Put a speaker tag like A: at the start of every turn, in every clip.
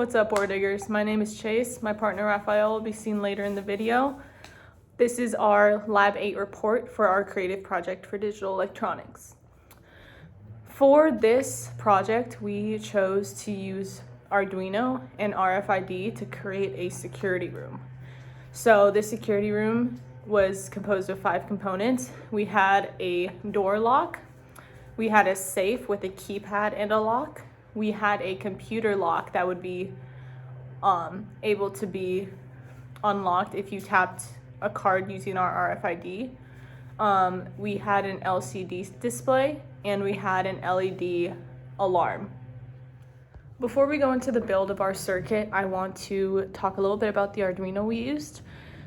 A: What's up, ore diggers? My name is Chase. My partner Raphael will be seen later in the video. This is our Lab 8 report for our creative project for digital electronics. For this project, we chose to use Arduino and RFID to create a security room. So this security room was composed of 5 components. We had a door lock, we had a safe with a keypad and a lock, we had a computer lock that would be able to be unlocked if you tapped a card using our RFID. We had an LCD display and we had an LED alarm. Before we go into the build of our circuit, I want to talk a little bit about the Arduino we used.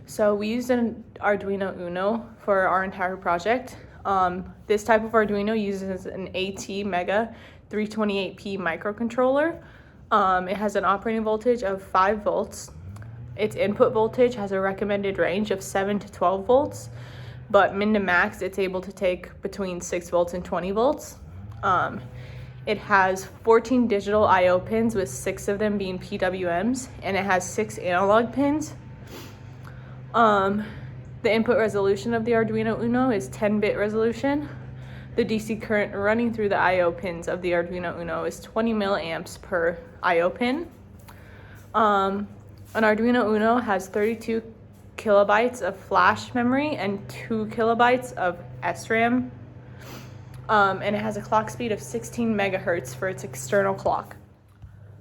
A: So we used an Arduino Uno for our entire project. This type of Arduino uses an AT Mega 328P microcontroller. It has an operating voltage of 5 volts. Its input voltage has a recommended range of 7 to 12 volts, but min to max it's able to take between 6 volts and 20 volts. It has 14 digital I/O pins with 6 of them being PWMs, and it has 6 analog pins. The input resolution of the Arduino Uno is 10-bit resolution. The DC current running through the I/O pins of the Arduino Uno is 20 milliamps per I/O pin. An Arduino Uno has 32 kilobytes of flash memory and 2 kilobytes of SRAM. And it has a clock speed of 16 megahertz for its external clock.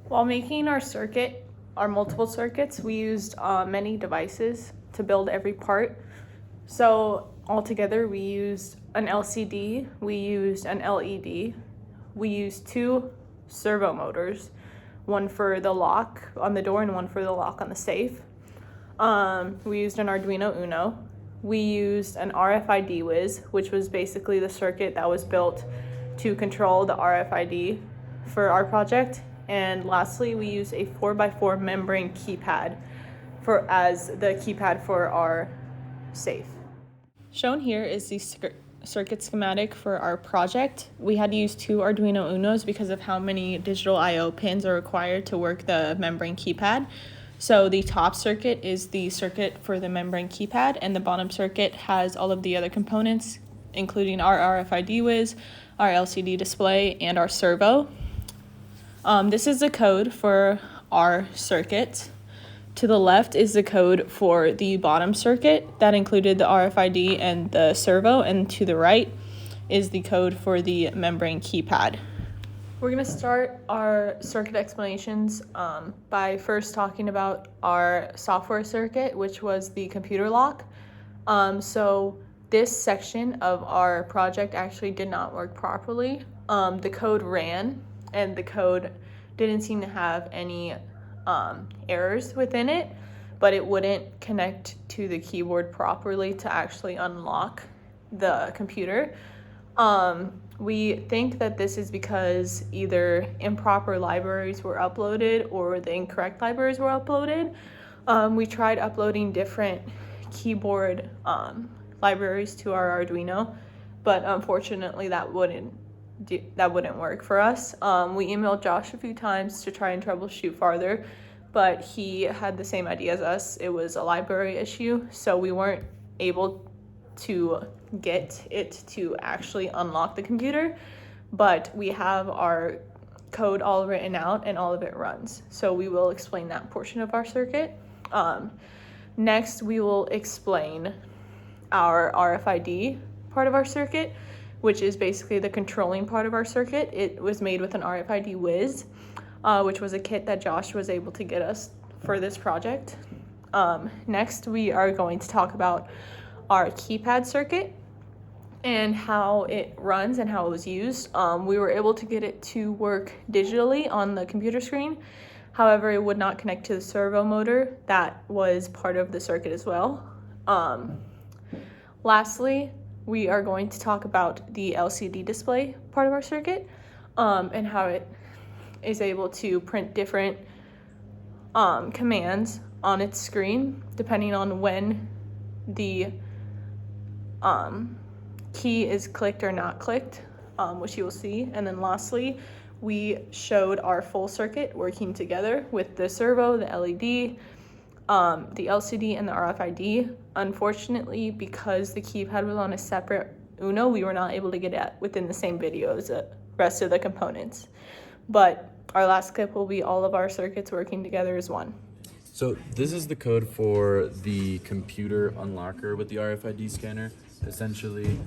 A: While making our circuit, our multiple circuits, we used many devices to build every part. So altogether, we used an LCD, we used an LED, we used 2 servo motors, one for the lock on the door and one for the lock on the safe. We used an Arduino Uno. We used an RFID whiz, which was basically the circuit that was built to control the RFID for our project. And lastly, we used a 4x4 membrane keypad as the keypad for our safe. Shown here is the circuit schematic for our project. We had to use 2 Arduino Unos because of how many digital I/O pins are required to work the membrane keypad. So the top circuit is the circuit for the membrane keypad, and the bottom circuit has all of the other components, including our RFID whiz, our LCD display, and our servo. This is the code for our circuit. To the left is the code for the bottom circuit that included the RFID and the servo, and to the right is the code for the membrane keypad. We're going to start our circuit explanations by first talking about our software circuit, which was the computer lock. So this section of our project actually did not work properly. The code ran, and the code didn't seem to have any errors within it, but it wouldn't connect to the keyboard properly to actually unlock the computer. We think that this is because either improper libraries were uploaded or the incorrect libraries were uploaded. We tried uploading different keyboard libraries to our Arduino, but unfortunately that wouldn't work for us. We emailed Josh a few times to try and troubleshoot farther, but he had the same idea as us. It was a library issue, so we weren't able to get it to actually unlock the computer, but we have our code all written out and all of it runs. So we will explain that portion of our circuit. Next, we will explain our RFID part of our circuit, which is basically the controlling part of our circuit. It was made with an RFID whiz, which was a kit that Josh was able to get us for this project. Next, we are going to talk about our keypad circuit and how it runs and how it was used. We were able to get it to work digitally on the computer screen. However, it would not connect to the servo motor that was part of the circuit as well. Lastly, we are going to talk about the LCD display part of our circuit and how it is able to print different commands on its screen depending on when the key is clicked or not clicked, which you will see. And then lastly, we showed our full circuit working together with the servo, the LED, the LCD, and the RFID. Unfortunately, because the keypad was on a separate Uno, we were not able to get it within the same video as the rest of the components. But our last clip will be all of our circuits working together as one.
B: So this is the code for the computer unlocker with the RFID scanner. Essentially,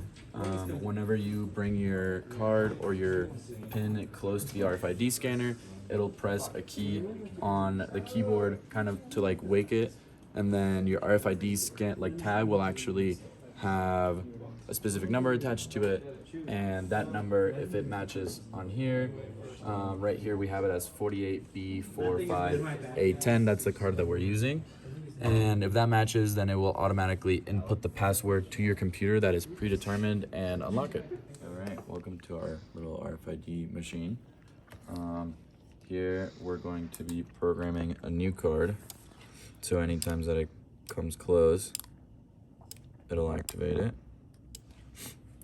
B: whenever you bring your card or your pin close to the RFID scanner, it'll press a key on the keyboard kind of to like wake it, and then your RFID scan tag will actually have a specific number attached to it, and that number, if it matches on here, right here we have it as 48B45A10. That's the card that we're using. And if that matches, then it will automatically input the password to your computer that is predetermined and unlock it. All right, welcome to our little RFID machine. Here we're going to be programming a new card. So anytime that it comes close, it'll activate it.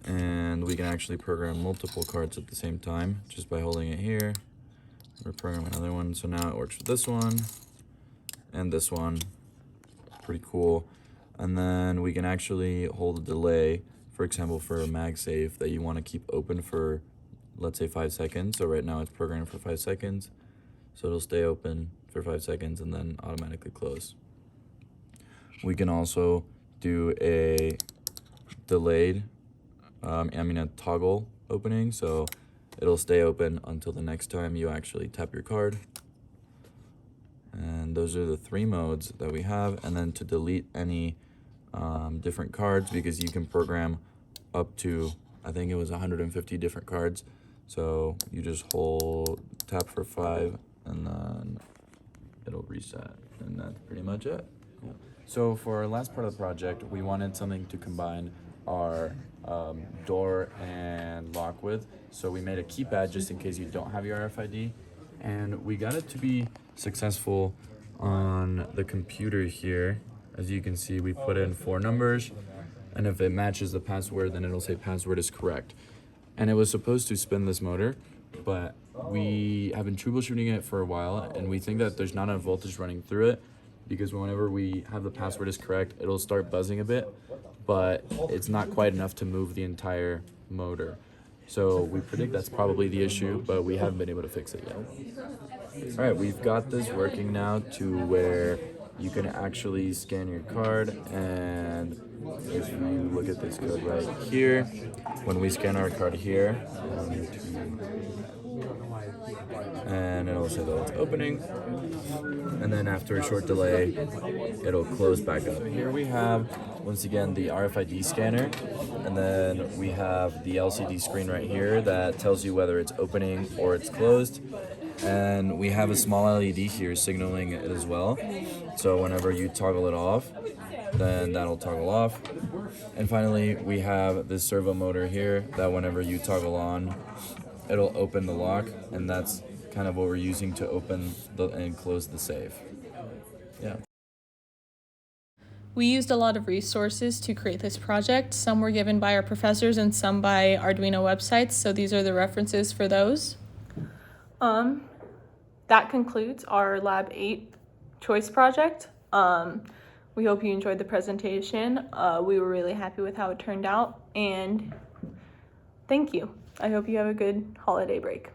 B: And we can actually program multiple cards at the same time just by holding it here. We're programming another one. So now it works with this one and this one. Pretty cool. And then we can actually hold a delay, for example, for a MagSafe that you want to keep open for, let's say, 5 seconds. So right now it's programmed for 5 seconds. So it'll stay open for 5 seconds and then automatically close. We can also do a delayed, a toggle opening. So it'll stay open until the next time you actually tap your card. And those are the 3 modes that we have. And then to delete any different cards, because you can program up to, I think it was 150 different cards. So you just tap for 5, and then it'll reset. And that's pretty much it. Yeah. So for our last part of the project, we wanted something to combine our door and lock with. So we made a keypad just in case you don't have your RFID. And we got it to be successful on the computer here. As you can see, we put in 4 numbers, and if it matches the password, then it'll say password is correct. And it was supposed to spin this motor, but we have been troubleshooting it for a while, and we think that there's not enough voltage running through it, because whenever we have the password is correct, it'll start buzzing a bit, but it's not quite enough to move the entire motor. So we predict that's probably the issue, but we haven't been able to fix it yet. All right, we've got this working now to where you can actually scan your card, and if you look at this code right here, when we scan our card here, and it'll say that it's opening, and then after a short delay, it'll close back up. Here we have, once again, the RFID scanner, and then we have the LCD screen right here that tells you whether it's opening or it's closed. And we have a small LED here signaling it as well. So whenever you toggle it off, then that'll toggle off. And finally, we have this servo motor here that whenever you toggle on, it'll open the lock, and that's kind of what we're using to open and close the safe. Yeah.
A: We used a lot of resources to create this project. Some were given by our professors and some by Arduino websites, so these are the references for those. That concludes our Lab 8 choice project. We hope you enjoyed the presentation. We were really happy with how it turned out, and thank you. I hope you have a good holiday break.